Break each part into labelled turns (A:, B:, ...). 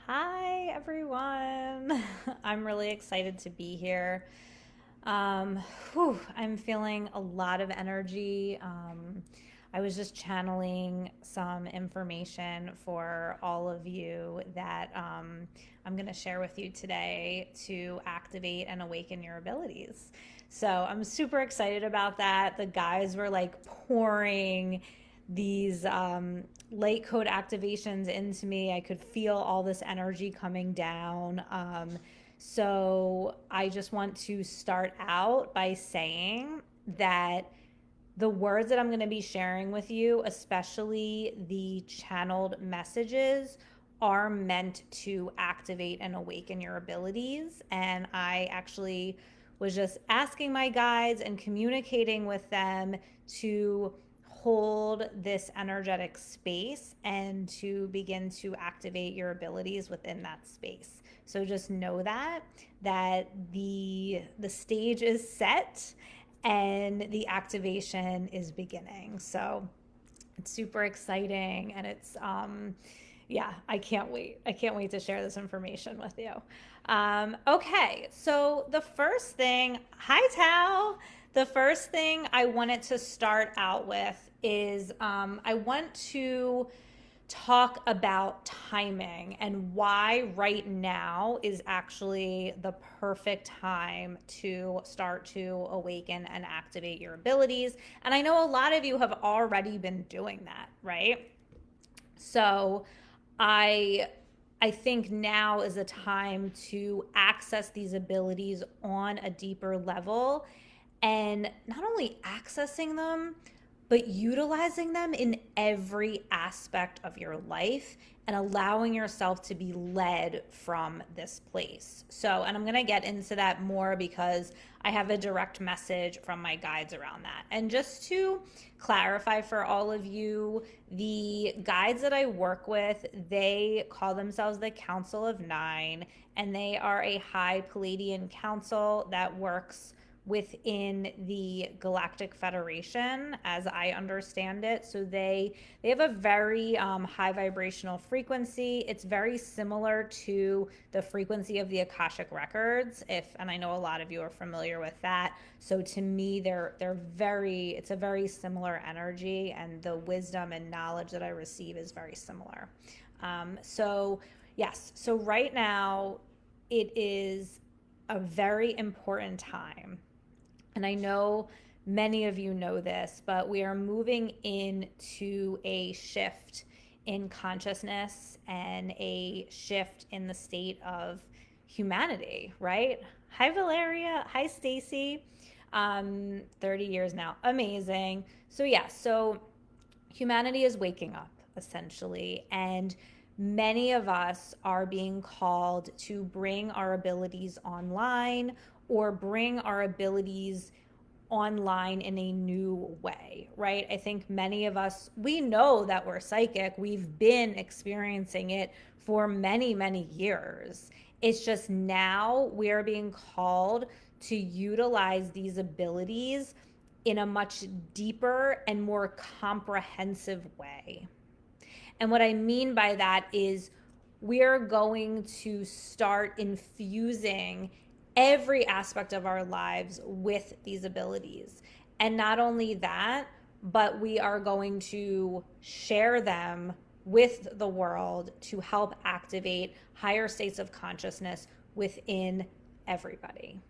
A: Hi, everyone. I'm really excited to be here. I'm feeling a lot of energy. I was just channeling some information for all of you that I'm going to share with you today to activate and awaken your abilities. So I'm super excited about that. The guys were like pouring these light code activations into me. I could feel all this energy coming down. So I just want to start out by saying that the words that I'm going to be sharing with you, especially the channeled messages, are meant to activate and awaken your abilities. And I actually was just asking my guides and communicating with them to hold this energetic space and to begin to activate your abilities within that space. So just know that the stage is set and the activation is beginning. So it's super exciting and it's yeah, I can't wait. I can't wait to share this information with you. Okay, so the first thing, hi Tao. The first thing I wanted to start out with is I want to talk about timing and why right now is actually the perfect time to start to awaken and activate your abilities. And I know a lot of you have already been doing that, right? So I I think now is a time to access these abilities on a deeper level and not only accessing them, but utilizing them in every aspect of your life and allowing yourself to be led from this place. So, and I'm going to get into that more because I have a direct message from my guides around that. And just to clarify for all of you, the guides that I work with, they call themselves the Council of Nine, and they are a high Pleiadian council that works within the Galactic Federation, as I understand it. So they have a very high vibrational frequency. It's very similar to the frequency of the Akashic records. And I know a lot of you are familiar with that. So to me, they're very. It's a very similar energy, and the wisdom and knowledge that I receive is very similar. So yes. So right now, it is a very important time, and I know many of you know this, but we are moving into a shift in consciousness and a shift in the state of humanity, right? Hi, Valeria. Hi, Stacy. 30 years now. Amazing. So, yeah, so humanity is waking up essentially, and many of us are being called to bring our abilities online or bring our abilities online in a new way, right? I think many of us, we know that we're psychic. We've been experiencing it for many, many years. It's just now we're being called to utilize these abilities in a much deeper and more comprehensive way. And what I mean by that is we're going to start infusing every aspect of our lives with these abilities. And not only that, but we are going to share them with the world to help activate higher states of consciousness within everybody.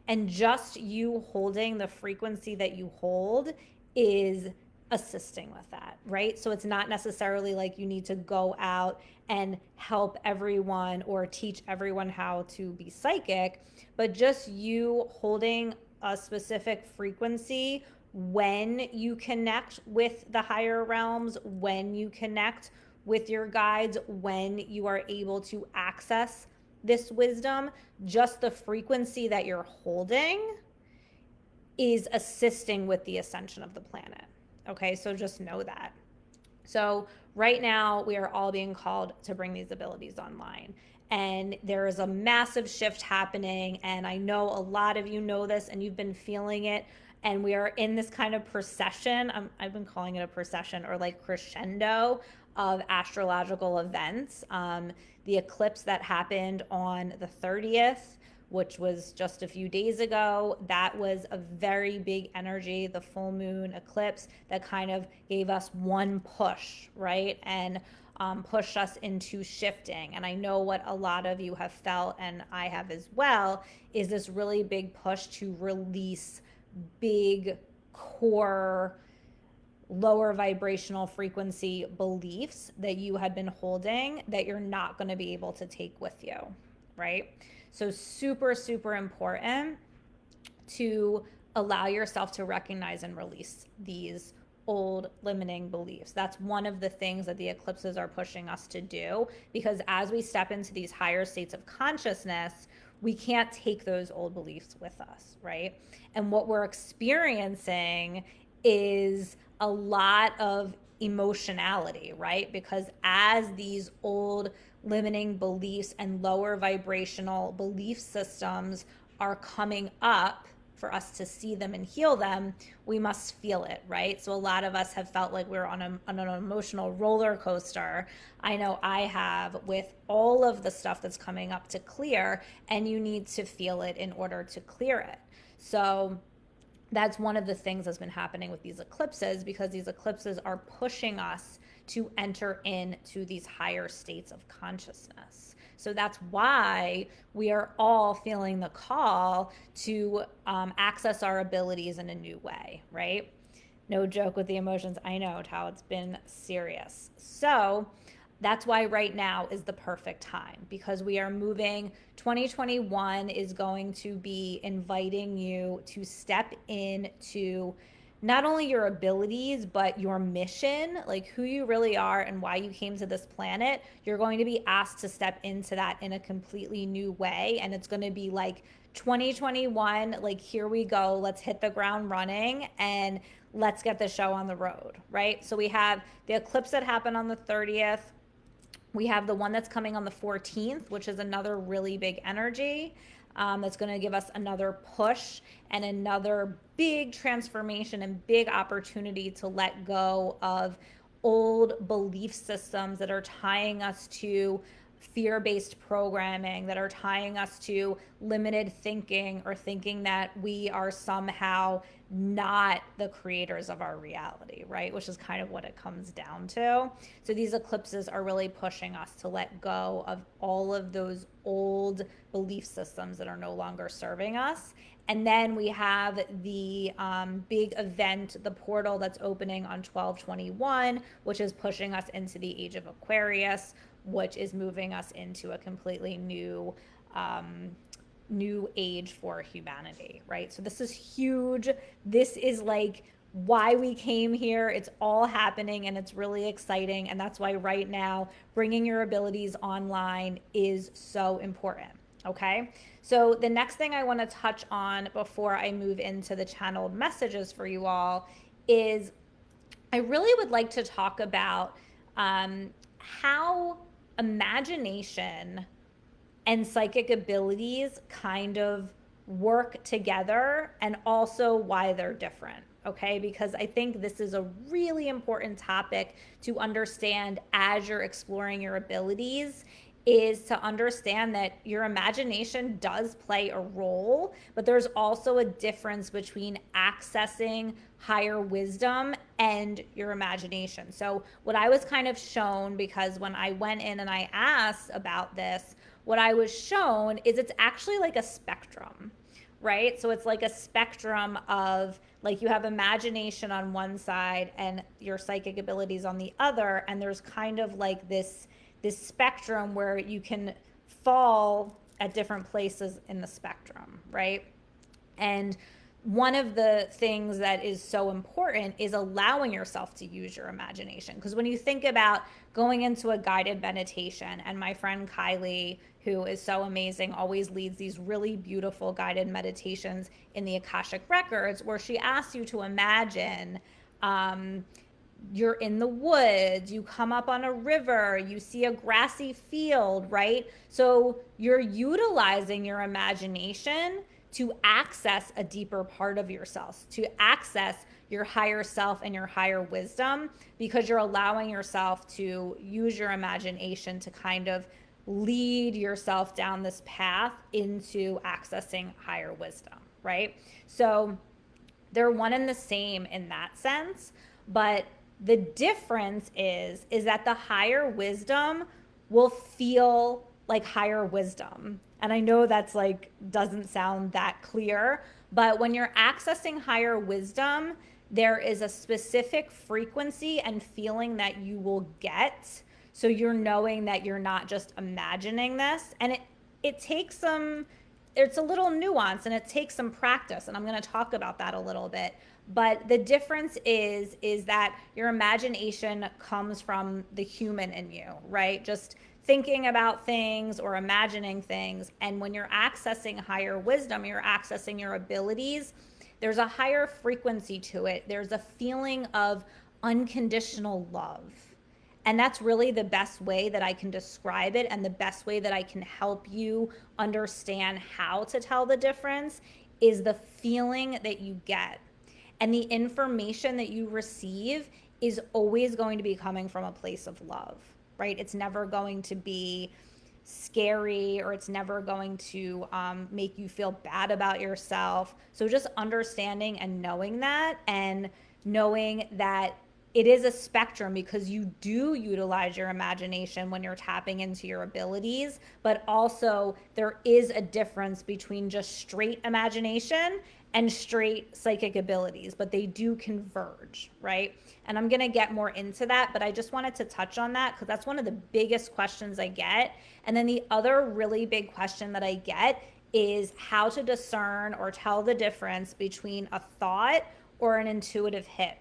A: And just you holding the frequency that you hold is assisting with that, right? So it's not necessarily like you need to go out and help everyone or teach everyone how to be psychic, but just you holding a specific frequency when you connect with the higher realms, when you connect with your guides, when you are able to access this wisdom, just the frequency that you're holding is assisting with the ascension of the planet. Okay, so just know that. So, right now, we are all being called to bring these abilities online. And there is a massive shift happening. And I know a lot of you know this and you've been feeling it. And we are in this kind of procession. I've been calling it a procession or like crescendo of astrological events. The eclipse that happened on the 30th, which was just a few days ago, that was a very big energy, the full moon eclipse that kind of gave us one push, right? And pushed us into shifting. And I know what a lot of you have felt, and I have as well, is this really big push to release big core lower vibrational frequency beliefs that you had been holding that you're not going to be able to take with you, right? So super, super important to allow yourself to recognize and release these old limiting beliefs. That's one of the things that the eclipses are pushing us to do, because as we step into these higher states of consciousness, we can't take those old beliefs with us, right? And what we're experiencing is a lot of emotionality, right? Because as these old limiting beliefs and lower vibrational belief systems are coming up for us to see them and heal them, we must feel it, right? So a lot of us have felt like we're on an emotional roller coaster. I know I have, with all of the stuff that's coming up to clear, and you need to feel it in order to clear it. So that's one of the things that's been happening with these eclipses, because these eclipses are pushing us to enter into these higher states of consciousness. So that's why we are all feeling the call to access our abilities in a new way, right? No joke with the emotions. I know how it's been serious. So that's why right now is the perfect time, because we are moving. 2021 is going to be inviting you to step into not only your abilities, but your mission, like who you really are and why you came to this planet. You're going to be asked to step into that in a completely new way. And it's going to be like 2021, like, here we go. Let's hit the ground running and let's get the show on the road, right? So we have the eclipse that happened on the 30th. We have the one that's coming on the 14th, which is another really big energy. That's going to give us another push and another big transformation and big opportunity to let go of old belief systems that are tying us to fear-based programming, that are tying us to limited thinking, or thinking that we are somehow not the creators of our reality, right? Which is kind of what it comes down to. So these eclipses are really pushing us to let go of all of those old belief systems that are no longer serving us. And then we have the big event, the portal that's opening on 12/21, which is pushing us into the age of Aquarius, which is moving us into a completely new age for humanity, right? So this is huge. This is like why we came here. It's all happening and it's really exciting. And that's why right now, bringing your abilities online is so important. Okay. So the next thing I want to touch on before I move into the channeled messages for you all is I really would like to talk about how imagination and psychic abilities kind of work together, and also why they're different, okay? Because I think this is a really important topic to understand as you're exploring your abilities, is to understand that your imagination does play a role, but there's also a difference between accessing higher wisdom and your imagination. So what I was kind of shown, because when I went in and I asked about this, what I was shown is it's actually like a spectrum, right? So it's like a spectrum of, like, you have imagination on one side and your psychic abilities on the other, and there's kind of like this spectrum where you can fall at different places in the spectrum, right? And one of the things that is so important is allowing yourself to use your imagination. Because when you think about going into a guided meditation, and my friend Kylie, who is so amazing, always leads these really beautiful guided meditations in the Akashic Records, where she asks you to imagine you're in the woods, you come up on a river, you see a grassy field, right? So you're utilizing your imagination to access a deeper part of yourself, to access your higher self and your higher wisdom, because you're allowing yourself to use your imagination to kind of lead yourself down this path into accessing higher wisdom, right? So they're one and the same in that sense, but the difference is that the higher wisdom will feel like higher wisdom. And I know that's like doesn't sound that clear, but when you're accessing higher wisdom, there is a specific frequency and feeling that you will get. So you're knowing that you're not just imagining this, and it takes some, it's a little nuance and it takes some practice, and I'm going to talk about that a little bit. But the difference is that your imagination comes from the human in you, right? Just thinking about things or imagining things. And when you're accessing higher wisdom, you're accessing your abilities. There's a higher frequency to it. There's a feeling of unconditional love. And that's really the best way that I can describe it, and the best way that I can help you understand how to tell the difference is the feeling that you get. And the information that you receive is always going to be coming from a place of love, right? It's never going to be scary, or it's never going to make you feel bad about yourself. So just understanding and knowing that, and knowing that it is a spectrum, because you do utilize your imagination when you're tapping into your abilities, but also there is a difference between just straight imagination and straight psychic abilities, but they do converge, right? And I'm gonna get more into that, but I just wanted to touch on that because that's one of the biggest questions I get. And then the other really big question that I get is how to discern or tell the difference between a thought or an intuitive hit.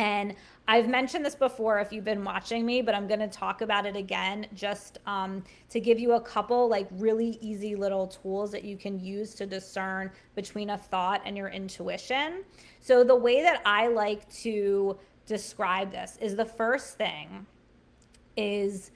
A: And I've mentioned this before if you've been watching me, but I'm going to talk about it again just to give you a couple like really easy little tools that you can use to discern between a thought and your intuition. So the way that I like to describe this is, the first thing is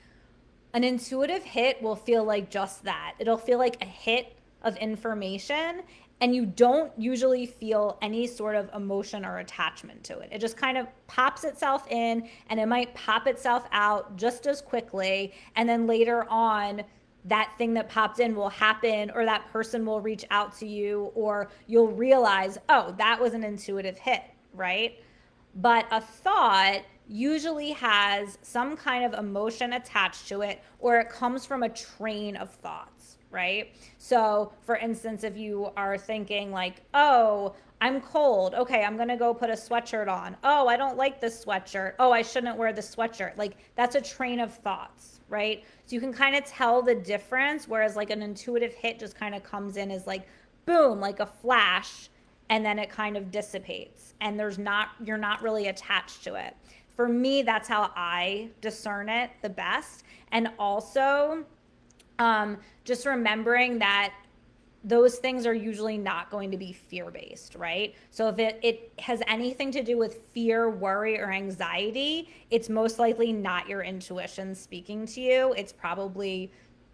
A: an intuitive hit will feel like just that. It'll feel like a hit of information, and you don't usually feel any sort of emotion or attachment to it. It just kind of pops itself in, and it might pop itself out just as quickly. And then later on, that thing that popped in will happen, or that person will reach out to you, or you'll realize, oh, that was an intuitive hit, right? But a thought usually has some kind of emotion attached to it, or it comes from a train of thoughts, right? So for instance, if you are thinking like, oh, I'm cold. Okay, I'm going to go put a sweatshirt on. Oh, I don't like this sweatshirt. Oh, I shouldn't wear the sweatshirt. Like, that's a train of thoughts, right? So you can kind of tell the difference, whereas like an intuitive hit just kind of comes in as like, boom, like a flash, and then it kind of dissipates, and you're not really attached to it. For me, that's how I discern it the best. And also, just remembering that those things are usually not going to be fear-based, right? So if it has anything to do with fear, worry, or anxiety, it's most likely not your intuition speaking to you. It's probably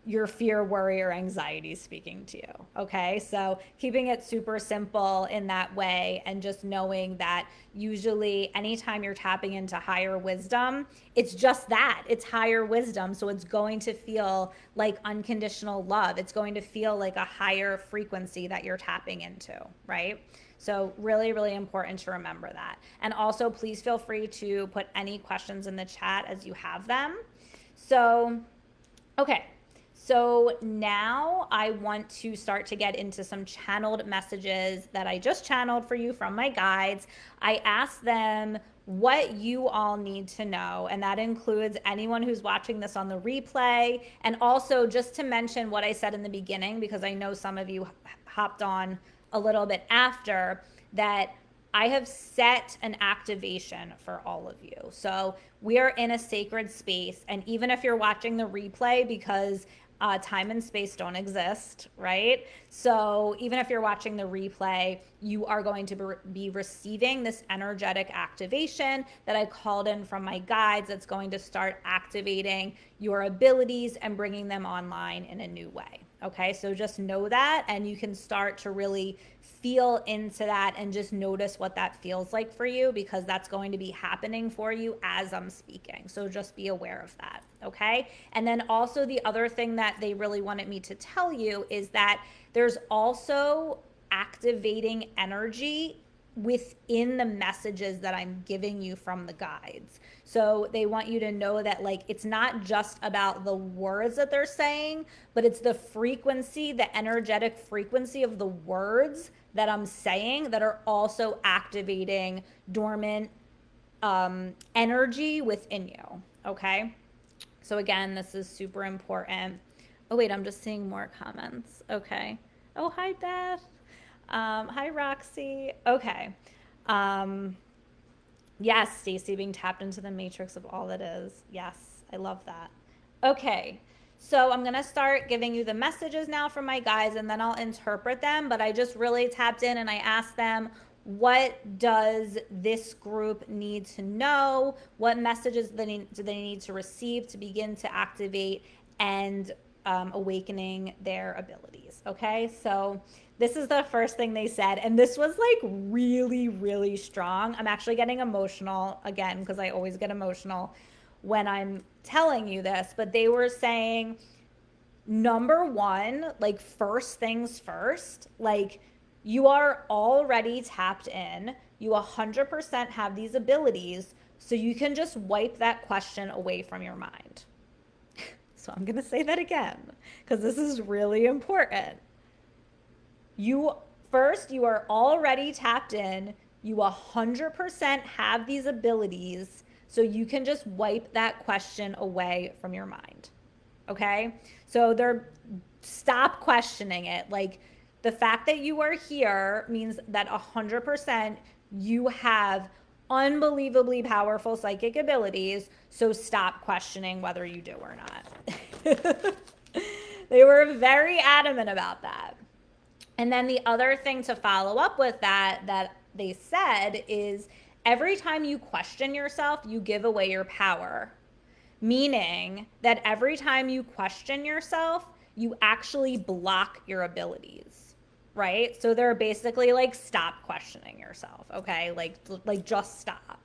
A: your fear, worry, or anxiety speaking to you. Okay, so keeping it super simple in that way, and just knowing that usually anytime you're tapping into higher wisdom, it's just that, it's higher wisdom. So it's going to feel like unconditional love. It's going to feel like a higher frequency that you're tapping into, right? So really, really important to remember that. And also, please feel free to put any questions in the chat as you have them. So, okay. So now I want to start to get into some channeled messages that I just channeled for you from my guides. I asked them what you all need to know, and that includes anyone who's watching this on the replay, and also just to mention what I said in the beginning, because I know some of you hopped on a little bit after, that I have set an activation for all of you. So we are in a sacred space, and even if you're watching the replay, because time and space don't exist, right? So even if you're watching the replay, you are going to be receiving this energetic activation that I called in from my guides, that's going to start activating your abilities and bringing them online in a new way. Okay, so just know that, and you can start to really feel into that and just notice what that feels like for you, because that's going to be happening for you as I'm speaking. So just be aware of that. Okay. And then also, the other thing that they really wanted me to tell you is that there's also activating energy within the messages that I'm giving you from the guides. So they want you to know that, like, it's not just about the words that they're saying, but it's the frequency, the energetic frequency of the words that I'm saying that are also activating dormant energy within you. Okay. So again, this is super important. Oh, wait, I'm just seeing more comments. Okay. Oh, hi, Beth. Hi, Roxy. Okay. Yes, Stacy, being tapped into the matrix of all that is. Yes, I love that. Okay. So I'm going to start giving you the messages now from my guides, and then I'll interpret them. But I just really tapped in and I asked them, what does this group need to know? What messages do they need to receive to begin to activate and awakening their abilities? Okay, so this is the first thing they said, and this was like really, really strong. I'm actually getting emotional again, because I always get emotional when I'm telling you this, but they were saying, number one, like, first things first, like, you are already tapped in. You 100% have these abilities, so you can just wipe that question away from your mind. So I'm going to say that again, because this is really important. You are already tapped in. You 100% have these abilities, so you can just wipe that question away from your mind. Okay? So stop questioning it. Like, the fact that you are here means that 100% you have unbelievably powerful psychic abilities. So stop questioning whether you do or not. They were very adamant about that. And then the other thing to follow up with that they said is, every time you question yourself, you give away your power. Meaning that every time you question yourself, you actually block your abilities, right? So they're basically like, stop questioning yourself, okay? Like just stop.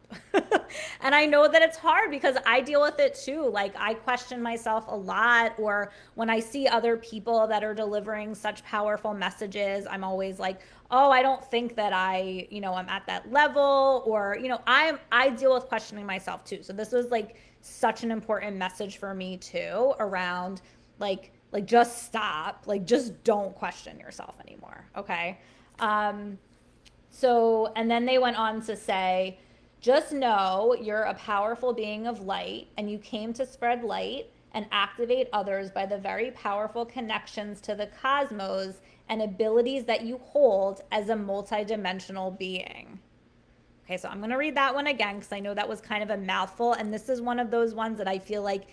A: And I know that it's hard, because I deal with it too. Like, I question myself a lot, or when I see other people that are delivering such powerful messages, I'm always like, oh, I don't think that I'm at that level, or, I deal with questioning myself too. So this was like such an important message for me too, around like just stop, like, just don't question yourself anymore. Okay. So, and then they went on to say, just know you're a powerful being of light, and you came to spread light and activate others by the very powerful connections to the cosmos and abilities that you hold as a multidimensional being. Okay, so I'm going to read that one again, because I know that was kind of a mouthful, and this is one of those ones that I feel like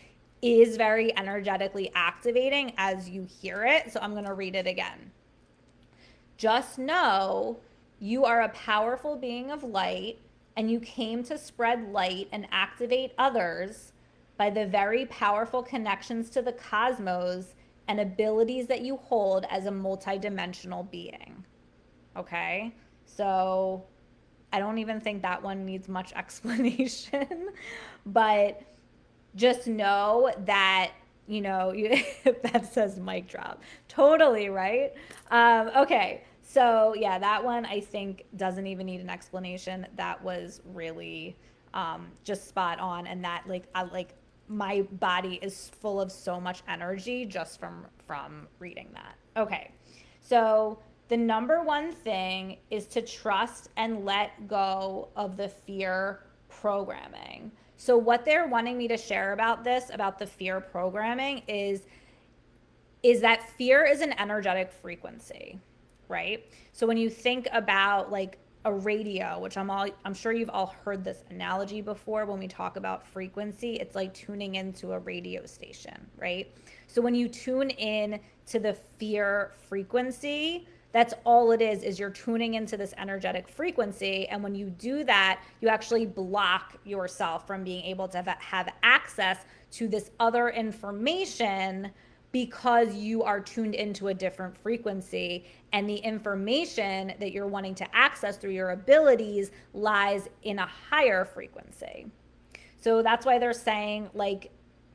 A: is very energetically activating as you hear it. So I'm going to read it again. Just know you are a powerful being of light, and you came to spread light and activate others by the very powerful connections to the cosmos and abilities that you hold as a multidimensional being. Okay, so I don't even think that one needs much explanation, but just know that, that says mic drop. Totally, right? Okay. So yeah, that one I think doesn't even need an explanation. That was really just spot on, and that my body is full of so much energy just from reading that. Okay, so the number one thing is to trust and let go of the fear programming. So what they're wanting me to share about the fear programming is that fear is an energetic frequency, right? So when you think about like a radio, which I'm sure you've all heard this analogy before, when we talk about frequency, it's like tuning into a radio station, right? So when you tune in to the fear frequency, that's all it is you're tuning into this energetic frequency. And when you do that, you actually block yourself from being able to have access to this other information, because you are tuned into a different frequency, and the information that you're wanting to access through your abilities lies in a higher frequency. So that's why they're saying, like,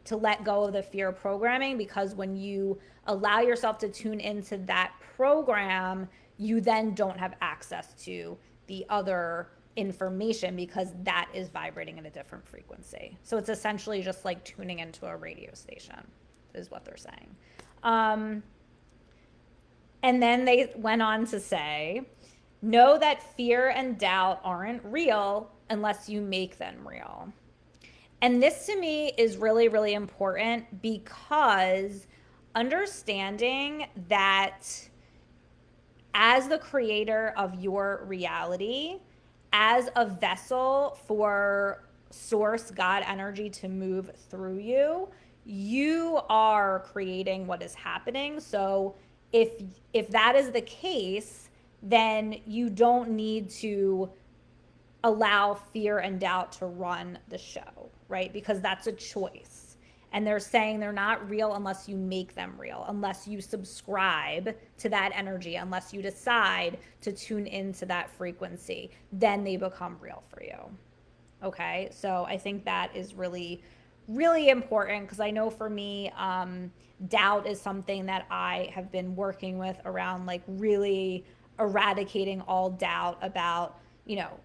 A: to let go of the fear programming, because when you allow yourself to tune into that program, you then don't have access to the other information because that is vibrating at a different frequency. So it's essentially just like tuning into a radio station, is what they're saying. And then they went on to say, know that fear and doubt aren't real unless you make them real. And this to me is really, really important, because understanding that as the creator of your reality, as a vessel for source God energy to move through you, you are creating what is happening. So if that is the case, then you don't need to allow fear and doubt to run the show, right? Because that's a choice. And they're saying they're not real unless you make them real, unless you subscribe to that energy, unless you decide to tune into that frequency, then they become real for you. Okay, so I think that is really, really important, because I know for me, doubt is something that I have been working with around, like really eradicating all doubt about, you know,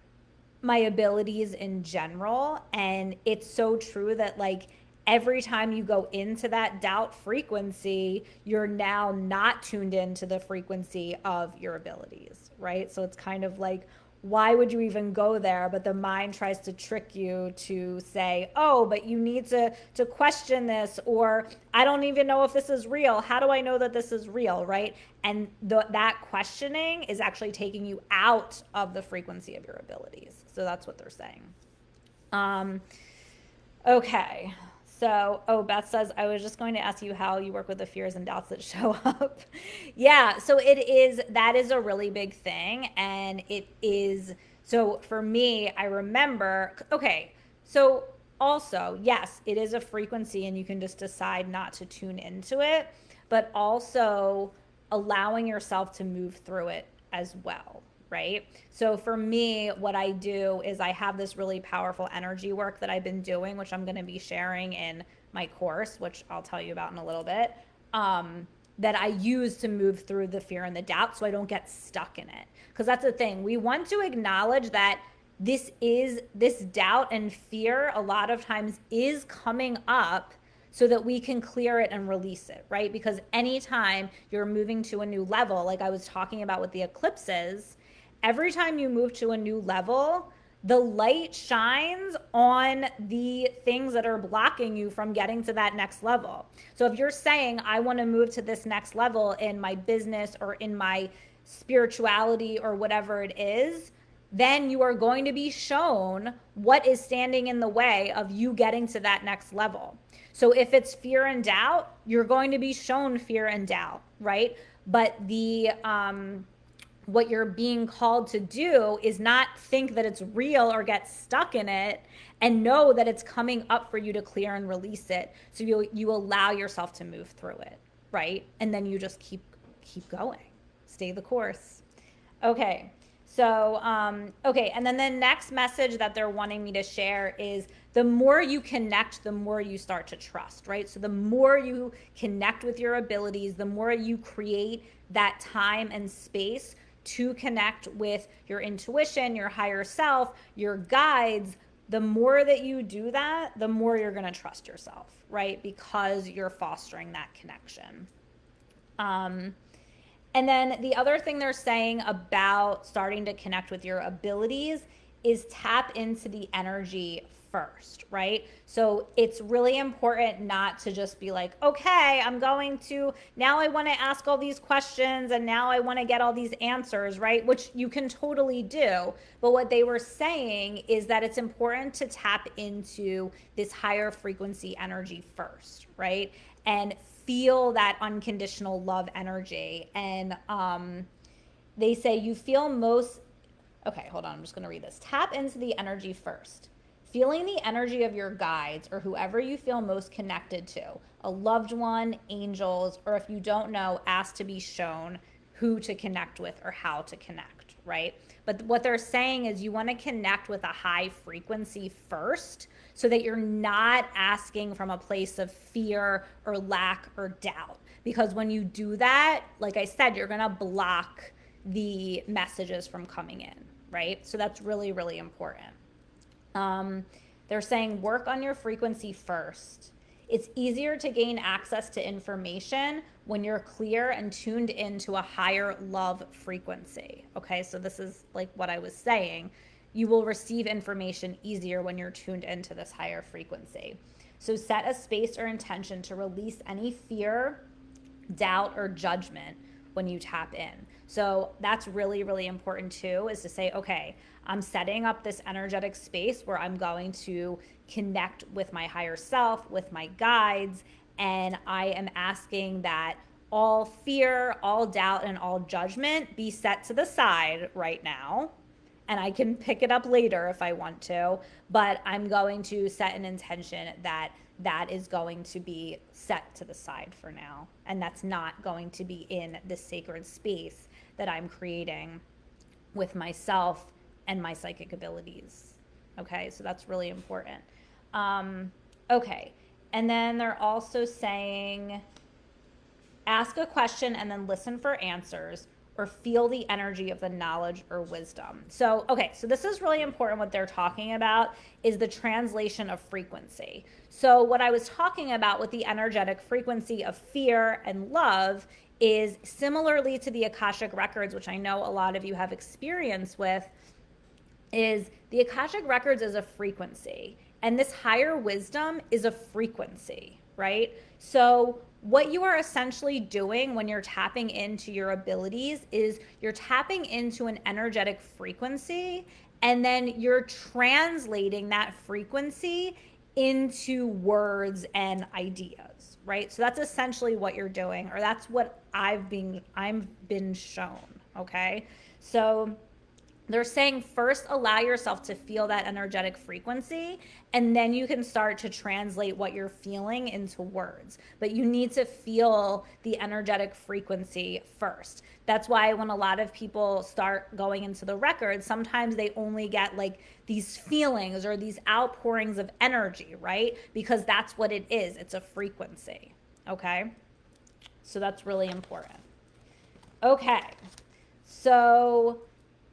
A: my abilities in general. And it's so true that, like, every time you go into that doubt frequency, you're now not tuned into the frequency of your abilities, right? So it's kind of like, why would you even go there? But the mind tries to trick you to say, oh, but you need to question this, or I don't even know if this is real. How do I know that this is real, right? And that questioning is actually taking you out of the frequency of your abilities. So that's what they're saying. Okay. So, Beth says, I was just going to ask you how you work with the fears and doubts that show up. Yeah, so that is a really big thing. And it is, so for me, I remember, okay, so also, yes, it is a frequency and you can just decide not to tune into it, but also allowing yourself to move through it as well. Right? So for me, what I do is I have this really powerful energy work that I've been doing, which I'm going to be sharing in my course, which I'll tell you about in a little bit, that I use to move through the fear and the doubt so I don't get stuck in it. Because that's the thing. We want to acknowledge that this doubt and fear a lot of times is coming up so that we can clear it and release it, right? Because anytime you're moving to a new level, like I was talking about with the eclipses, every time you move to a new level, the light shines on the things that are blocking you from getting to that next level. So if you're saying, I want to move to this next level in my business or in my spirituality or whatever it is, then you are going to be shown what is standing in the way of you getting to that next level. So if it's fear and doubt, you're going to be shown fear and doubt, right? But what you're being called to do is not think that it's real or get stuck in it, and know that it's coming up for you to clear and release it. So you allow yourself to move through it, right? And then you just keep going, stay the course. Okay. So, okay. And then the next message that they're wanting me to share is, the more you connect, the more you start to trust, right? So the more you connect with your abilities, the more you create that time and space to connect with your intuition, your higher self, your guides, the more that you do that, the more you're going to trust yourself, right? Because you're fostering that connection. And then the other thing they're saying about starting to connect with your abilities is tap into the energy first, right? So it's really important not to just be like, okay, now I want to ask all these questions and now I want to get all these answers, right? Which you can totally do. But what they were saying is that it's important to tap into this higher frequency energy first, right? And feel that unconditional love energy. And they say you feel most, okay, hold on, I'm just going to read this. Tap into the energy first. feeling the energy of your guides or whoever you feel most connected to, a loved one, angels, or if you don't know, ask to be shown who to connect with or how to connect, right? But what they're saying is you want to connect with a high frequency first so that you're not asking from a place of fear or lack or doubt. Because when you do that, like I said, you're going to block the messages from coming in, right? So that's really, really important. They're saying work on your frequency first. It's easier to gain access to information when you're clear and tuned into a higher love frequency. Okay, so this is like what I was saying. You will receive information easier when you're tuned into this higher frequency. So set a space or intention to release any fear, doubt, or judgment when you tap in. So that's really, really important too, is to say, okay, I'm setting up this energetic space where I'm going to connect with my higher self, with my guides, and I am asking that all fear, all doubt, and all judgment be set to the side right now. And I can pick it up later if I want to, but I'm going to set an intention that that is going to be set to the side for now. And that's not going to be in the sacred space that I'm creating with myself and my psychic abilities. Okay, so that's really important. Okay, and then they're also saying ask a question and then listen for answers, or feel the energy of the knowledge or wisdom. So, okay, so this is really important. What they're talking about is the translation of frequency. So what I was talking about with the energetic frequency of fear and love is similarly to the Akashic Records, which I know a lot of you have experience with, is the Akashic Records is a frequency, and this higher wisdom is a frequency, right? So what you are essentially doing when you're tapping into your abilities is you're tapping into an energetic frequency, and then you're translating that frequency into words and ideas, right? So that's essentially what you're doing, or that's what I've been shown, okay? So they're saying first allow yourself to feel that energetic frequency, and then you can start to translate what you're feeling into words. But you need to feel the energetic frequency first. That's why when a lot of people start going into the records, sometimes they only get like these feelings or these outpourings of energy, right? Because that's what it is. It's a frequency, okay? So that's really important. Okay, so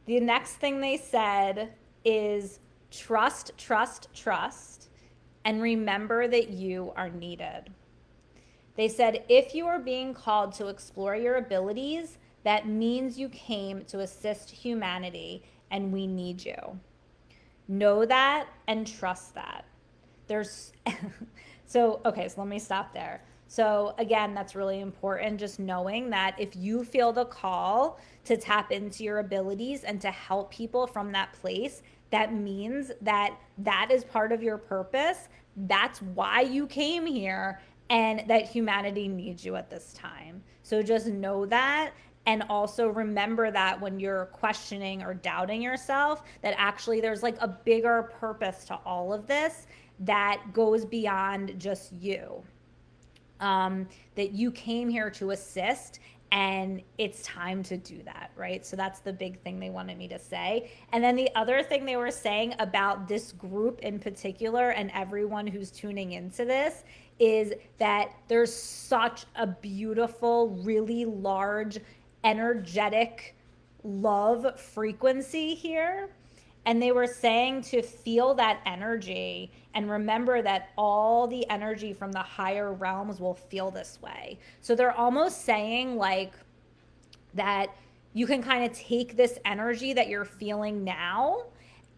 A: the next thing they said is trust, trust, trust, and remember that you are needed. They said, if you are being called to explore your abilities, that means you came to assist humanity, and we need you. Know that and trust that. So let me stop there. So again, that's really important, just knowing that if you feel the call to tap into your abilities and to help people from that place, that means that that is part of your purpose. That's why you came here, and that humanity needs you at this time. So just know that, and also remember that when you're questioning or doubting yourself, that actually there's like a bigger purpose to all of this that goes beyond just you. That you came here to assist, and it's time to do that, right? So that's the big thing they wanted me to say. And then the other thing they were saying about this group in particular and everyone who's tuning into this is that there's such a beautiful, really large, energetic love frequency here. And they were saying to feel that energy and remember that all the energy from the higher realms will feel this way. So they're almost saying like that you can kind of take this energy that you're feeling now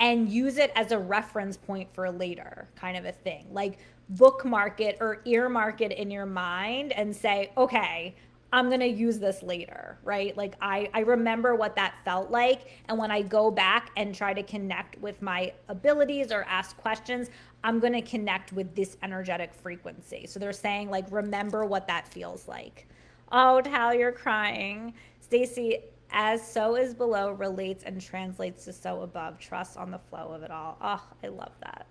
A: and use it as a reference point for later, kind of a thing. Like bookmark it or earmark it in your mind and say, okay, I'm going to use this later, right? Like I remember what that felt like. And when I go back and try to connect with my abilities or ask questions, I'm going to connect with this energetic frequency. So they're saying like, remember what that feels like. Oh, Tal, you're crying. Stacy, as so is below relates and translates to so above. Trust on the flow of it all. Oh, I love that.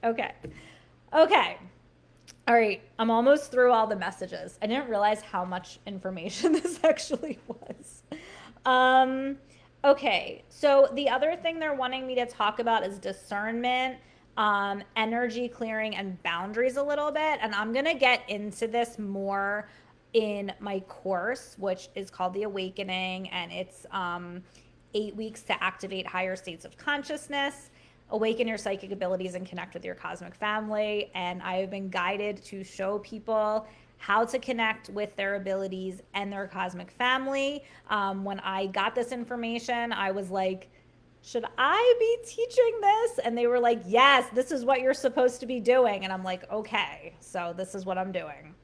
A: Okay. Okay. All right. I'm almost through all the messages. I didn't realize how much information this actually was. Um, okay. So the other thing they're wanting me to talk about is discernment, energy clearing, and boundaries a little bit. And I'm going to get into this more in my course, which is called The Awakening, and it's 8 weeks to activate higher states of consciousness, awaken your psychic abilities, and connect with your cosmic family. And I have been guided to show people how to connect with their abilities and their cosmic family. When I got this information, I was like, should I be teaching this? And they were like, yes, this is what you're supposed to be doing. And I'm like, okay, so this is what I'm doing.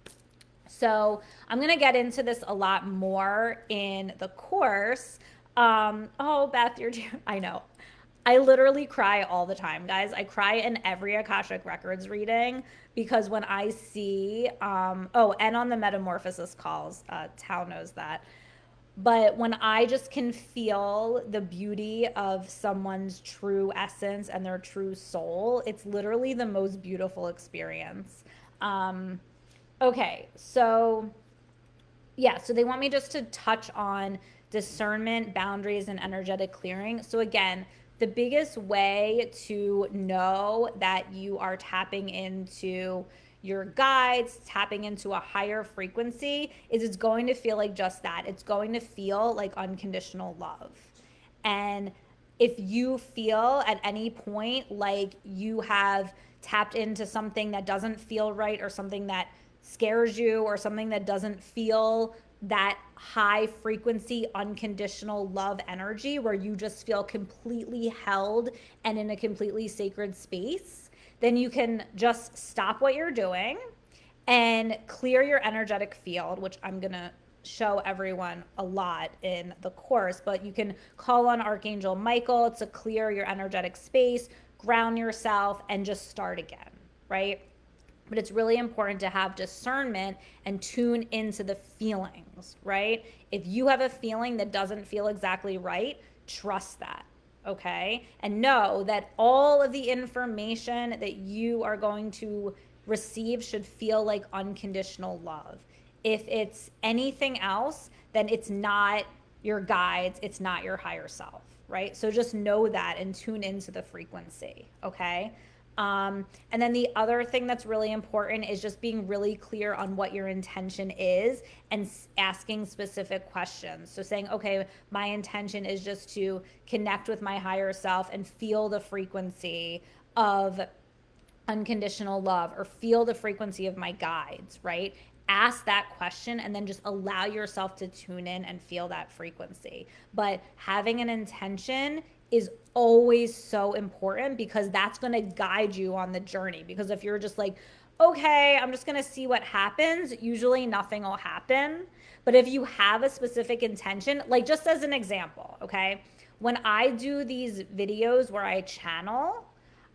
A: So I'm going to get into this a lot more in the course. Oh, Beth, I know. I literally cry all the time, guys. I cry in every Akashic Records reading because when I see, and on the Metamorphosis calls, Tao knows that. But when I just can feel the beauty of someone's true essence and their true soul, it's literally the most beautiful experience. Okay, so yeah, so they want me just to touch on discernment, boundaries, and energetic clearing. So again, the biggest way to know that you are tapping into your guides, tapping into a higher frequency, is it's going to feel like just that. It's going to feel like unconditional love. And if you feel at any point like you have tapped into something that doesn't feel right, or something that scares you, or something that doesn't feel that high frequency unconditional love energy where you just feel completely held and in a completely sacred space, then you can just stop what you're doing and clear your energetic field, which I'm going to show everyone a lot in the course. But you can call on Archangel Michael to clear your energetic space, ground yourself, and just start again, right? But it's really important to have discernment and tune into the feelings, right? If you have a feeling that doesn't feel exactly right, trust that, okay? And know that all of the information that you are going to receive should feel like unconditional love. If it's anything else, then it's not your guides, it's not your higher self, right? So just know that and tune into the frequency, okay? And then the other thing that's really important is just being really clear on what your intention is and asking specific questions. So saying, okay, my intention is just to connect with my higher self and feel the frequency of unconditional love, or feel the frequency of my guides, right? Ask that question and then just allow yourself to tune in and feel that frequency. But having an intention is always so important because that's going to guide you on the journey. Because if you're just like, okay, I'm just going to see what happens, usually nothing will happen. But if you have a specific intention, like just as an example, okay, when I do these videos where I channel,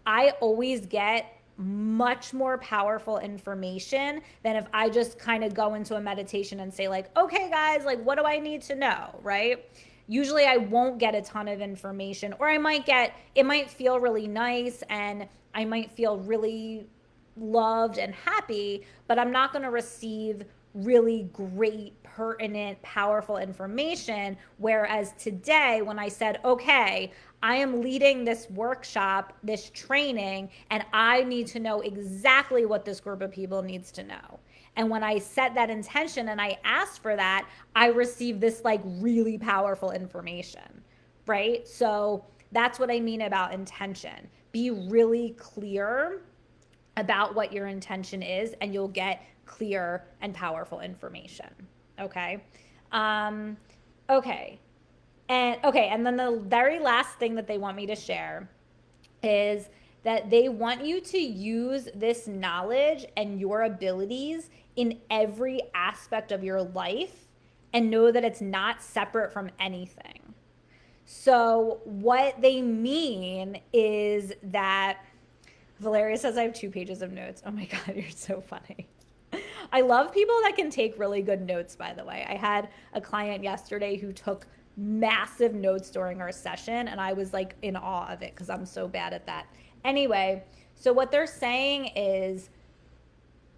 A: I always get much more powerful information than if I just kind of go into a meditation and say like, okay guys, like what do I need to know, right? Usually I won't get a ton of information, or it might feel really nice and I might feel really loved and happy, but I'm not going to receive really great, pertinent, powerful information. Whereas today, when I said, okay, I am leading this workshop, this training, and I need to know exactly what this group of people needs to know. And when I set that intention and I asked for that, I received this like really powerful information, right? So that's what I mean about intention. Be really clear about what your intention is, and you'll get clear and powerful information. Okay. Okay. And then the very last thing that they want me to share is that they want you to use this knowledge and your abilities in every aspect of your life, and know that it's not separate from anything. So what they mean is that Valeria says I have 2 pages of notes. Oh my God, you're so funny. I love people that can take really good notes, by the way. I had a client yesterday who took massive notes during our session, and I was like in awe of it because I'm so bad at that. Anyway, So what they're saying is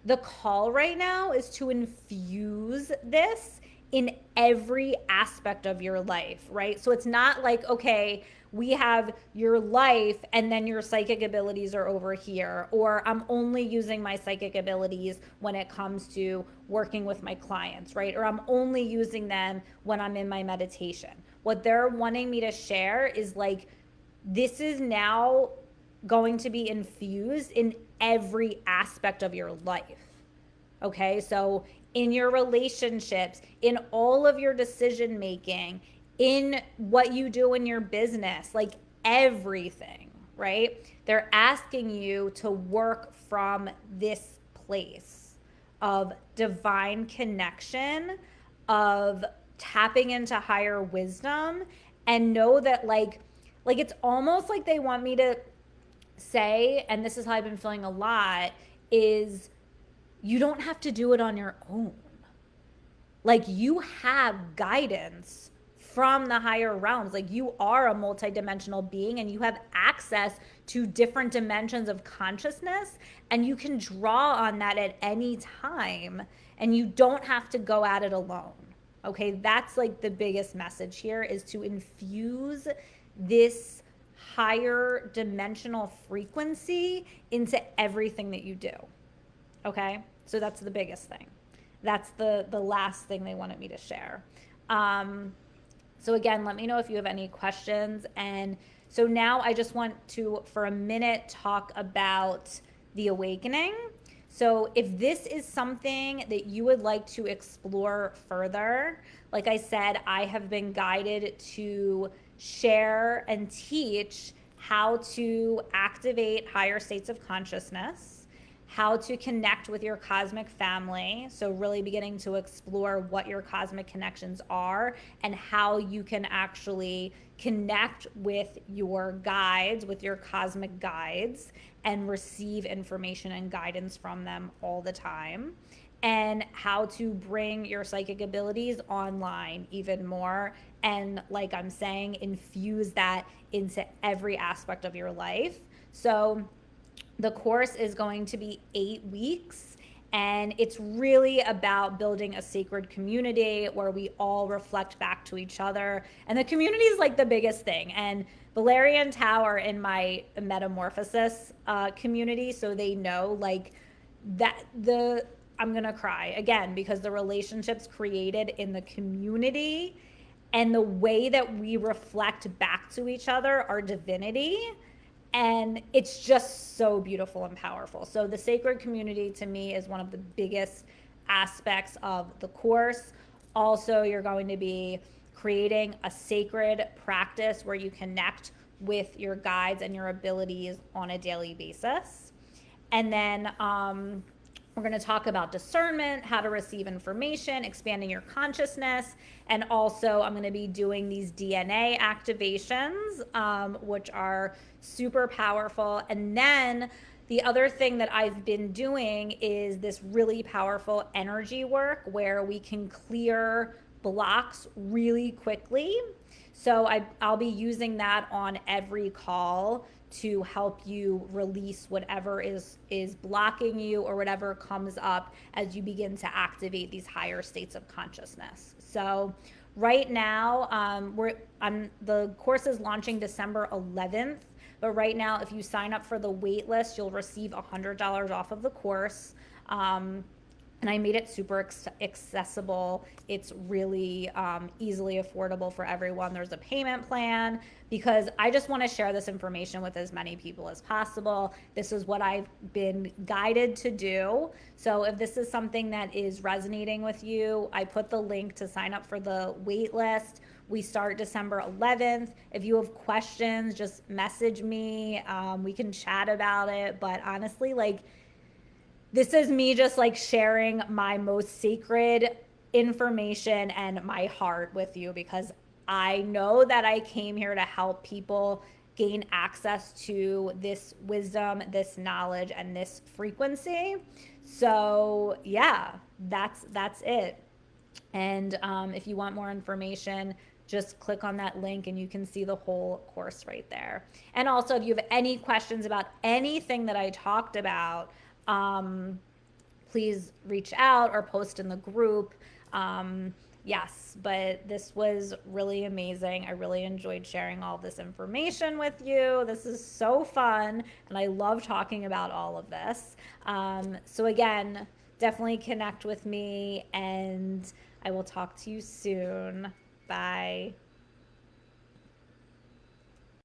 A: the call right now is to infuse this in every aspect of your life, right? So it's not like, okay, we have your life and then your psychic abilities are over here, or I'm only using my psychic abilities when it comes to working with my clients, right? Or I'm only using them when I'm in my meditation. What they're wanting me to share is like, this is now going to be infused in every aspect of your life. Okay, so in your relationships, in all of your decision making, in what you do in your business, like everything, right? They're asking you to work from this place of divine connection, of tapping into higher wisdom, and know that like it's almost like they want me to say, and this is how I've been feeling a lot, is you don't have to do it on your own. Like you have guidance from the higher realms. Like you are a multidimensional being and you have access to different dimensions of consciousness, and you can draw on that at any time, and you don't have to go at it alone. Okay, that's like the biggest message here, is to infuse this higher dimensional frequency into everything that you do. Okay, so that's the biggest thing. That's the last thing they wanted me to share. So again, let me know if you have any questions. And so now I just want to, for a minute, talk about the awakening. So if this is something that you would like to explore further, like I said, I have been guided to share and teach how to activate higher states of consciousness, how to connect with your cosmic family. So really beginning to explore what your cosmic connections are and how you can actually connect with your guides, with your cosmic guides, and receive information and guidance from them all the time. And how to bring your psychic abilities online even more. And like I'm saying, infuse that into every aspect of your life. So the course is going to be 8 weeks, and it's really about building a sacred community where we all reflect back to each other. And the community is like the biggest thing. And Valeria and Tao are in my metamorphosis community, so they know like that I'm gonna cry again, because the relationships created in the community and the way that we reflect back to each other our divinity, and it's just so beautiful and powerful. So the sacred community to me is one of the biggest aspects of the course. Also, you're going to be creating a sacred practice where you connect with your guides and your abilities on a daily basis. And then we're going to talk about discernment, how to receive information, expanding your consciousness. And also, I'm going to be doing these DNA activations, which are super powerful. And then the other thing that I've been doing is this really powerful energy work where we can clear blocks really quickly. So I'll be using that on every call to help you release whatever is blocking you or whatever comes up as you begin to activate these higher states of consciousness. So right now, the course is launching December 11th. But right now, if you sign up for the wait list, you'll receive $100 off of the course. And I made it super accessible. It's really easily affordable for everyone. There's a payment plan because I just want to share this information with as many people as possible. This is what I've been guided to do. So if this is something that is resonating with you, I put the link to sign up for the wait list. We start December 11th. If you have questions, just message me. We can chat about it. But honestly, like, this is me just like sharing my most sacred information and my heart with you, because I know that I came here to help people gain access to this wisdom, this knowledge, and this frequency. So yeah, that's it. And if you want more information, just click on that link and you can see the whole course right there. And also, if you have any questions about anything that I talked about, please reach out or post in the group. Yes, but this was really amazing. I really enjoyed sharing all this information with you. This is so fun, and I love talking about all of this. So, again, definitely connect with me, and I will talk to you soon. Bye.